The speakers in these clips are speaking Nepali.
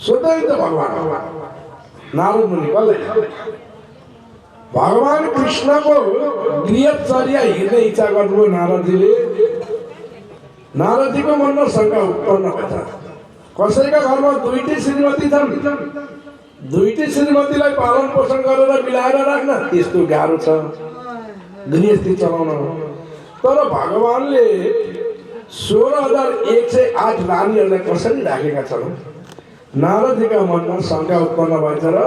स्वतः त भगवान नारद मुनि कसले भगवान कृष्णको गृहचर्या हिँड्ने इच्छा गर्नुभयो नारदजीले। नारदजीको मनमा शङ्का उत्पन्न भएछ, कसैका घरमा दुईटी श्रीमती छन्, दुईटी श्रीमतीलाई पालन पोषण गरेर मिलाएर राख्न त्यस्तो गाह्रो छ गृहस्थी चलाउन। तर भगवानले 16,108 रानीहरूलाई कसरी राखेका छन्? नारदजीका मनमा शङ्का उत्पन्न भएछ र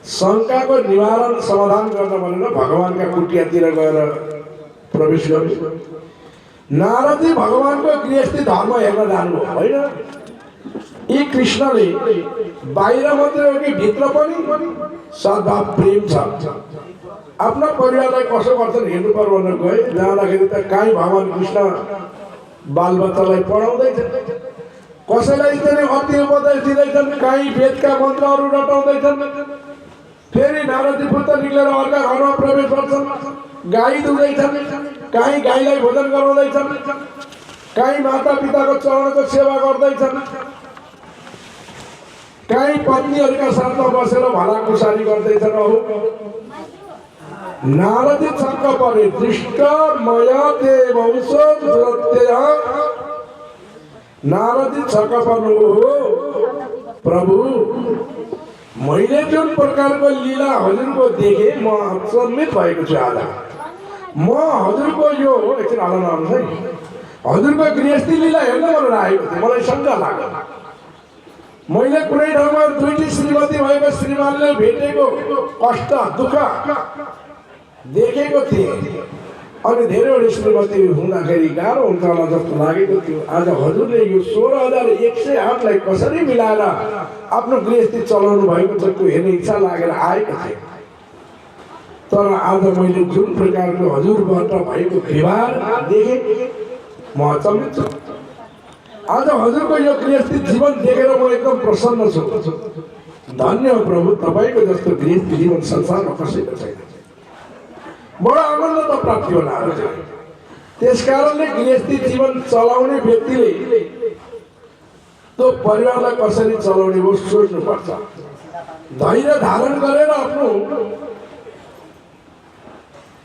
शङ्काको निवारण समाधान गर्न भनेर भगवानका कुटियातिर गएर प्रवेश गरे। नारदजी भगवानको गृहस्थी धर्म हेर्न जानुभयो होइन। यी कृष्णले बाहिर मात्रै हो कि भित्र पनि सद्भाव प्रेम छ। आफ्ना परिवारलाई कसो गर्छन् हेर्नु पर्यो भनेर गए। जाँदाखेरि त काहीँ भगवान कृष्ण बालबच्चालाई पढाउँदैछ, कसैलाई चाहिँ अति उपदेश दिँदैछन्, काहीँ वेदका मन्त्रहरू रटाउँदैछन्। फेरि नारदजी पुत्र निक्लेर अर्का घरमा प्रवेश गर्छन्, गाई दुहुँदैछन्, काहीँ गाईलाई भोजन गराउँदैछन्, काहीँ माता पिताको चरणको सेवा गर्दैछन्, काहीँ पत्नीहरूका साथमा बसेर भलाकुसारी गर्दैछन्। नारदजी छक्क परे। दृष्ट मया देवंशो दुरत्यय। नारदजी छक्क पर्नु हो, प्रभु मैले जुन प्रकारको लीला हजुरको देखेँ म अचम्मित भएको छु। आज म हजुरको यो एकछिन हाल्न आउनुहोस् है, हजुरको गृहस्थी लीला हेर्न भनेर आएको थिएँ। मलाई शङ्का लाग्यो, मैले कुनै ठाउँमा दुईटी श्रीमती भएको श्रीमानले भेटेको कष्ट दुःख देखेको थिएँ अनि धेरैवटा श्रीमती हुँदाखेरि गाह्रो हुन्छ होला जस्तो लागेको थियो। आज हजुरले यो 16,108लाई कसरी मिलाएर आफ्नो गृहस्थी चलाउनु भएको छ त्यो हेर्ने इच्छा लागेर आएको थिएँ। तर आज मैले जुन प्रकारको हजुरबाट भएको व्यवहार देखेँ म अचम्मित छु। आज हजुरको यो गृहस्थी जीवन देखेर म एकदम प्रसन्न छु। धन्य हो प्रभु, तपाईँको जस्तो गृहस्थी जीवन संसारमा कसैको छैन। बडो आनन्द त प्राप्ति होला। त्यसकारणले गृहस्थी जीवन चलाउने व्यक्तिले त्यो परिवारलाई कसरी चलाउने हो सोच्नुपर्छ। धैर्य धारण गरेर आफ्नो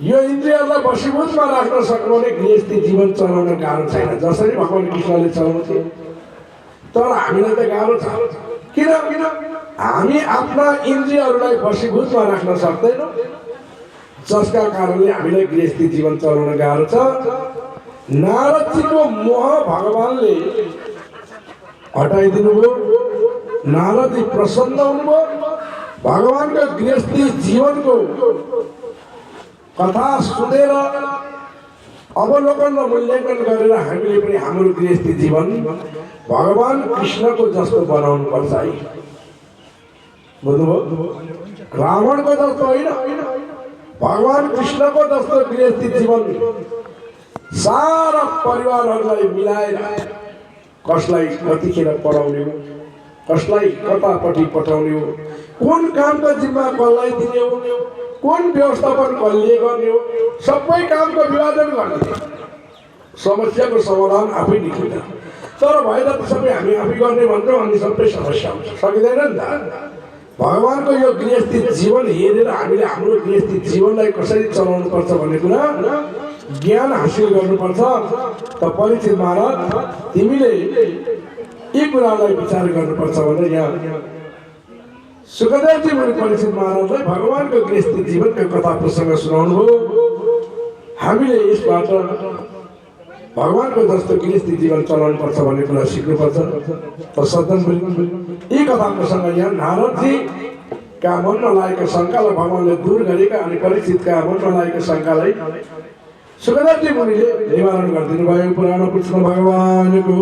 यो इन्द्रियहरूलाई वशीभूतमा राख्न सक्नु भने गृहस्थी जीवन चलाउन गाह्रो छैन, जसरी भगवान कृष्णले चलाउँथे। तर हामीलाई त गाह्रो छ। किन? हामी आफ्ना इन्द्रियहरूलाई वशीभूतमा राख्न सक्दैनौँ, जसका कारणले हामीलाई गृहस्थी जीवन चलाउन गाह्रो छ। नारदजीको मोह भगवानले हटाइदिनु भयो। नारदजी प्रसन्न हुनुभयो। भगवानको गृहस्थी जीवनको कथा सुनेर अवलोकन र मूल्याङ्कन गरेर हामीले पनि हाम्रो गृहस्थी जीवन भगवान कृष्णको जस्तो बनाउनु पर्छ है। बुझ्नुभयो? रावणको जस्तो होइन, भगवान कृष्णको जस्तो गृहस्थी जीवन सारा परिवारहरूलाई मिलाएर कसलाई कतिखेर पढाउने हो, कसलाई कतापट्टि पठाउने हो, कुन कामको जिम्मा कसलाई दिने हो, कुन व्यवस्थापन कसले गर्ने हो, सबै कामको विभाजन गर्ने। समस्याको समाधान आफै निस्किन्छ। तर भएर त सबै हामी आफै गर्ने भन्छौँ अनि सबै समस्या हुन्छ, सकिँदैन नि त। भगवानको यो गृहस्थी जीवन हेरेर हामीले हाम्रो गृहस्थी जीवनलाई कसरी चलाउनु पर्छ भन्ने कुरा ज्ञान हासिल गर्नुपर्छ। त परीक्षित महाराज तिमीले यी कुरालाई विचार गर्नुपर्छ भनेर यहाँ सुखदेवजी मुनि परीक्षित महाराजलाई भगवानको गृहस्थी जीवनको कथा प्रसङ्ग सुनाउनु हो। हामीले यसबाट भगवानको जस्तो गृहस्थी जीवन चलाउनु पर्छ भन्ने कुरा सिक्नुपर्छ। त सज्जन यी कथा प्रसङ्ग यहाँ नारदजीका मनमा लागेको शङ्कालाई भगवानले दूर गरेका अनि परीक्षितका मनमा लागेको शङ्कालाई सुखदेवजी मुनिले निवारण गरिदिनु भयो। पुराण कृष्ण भगवानको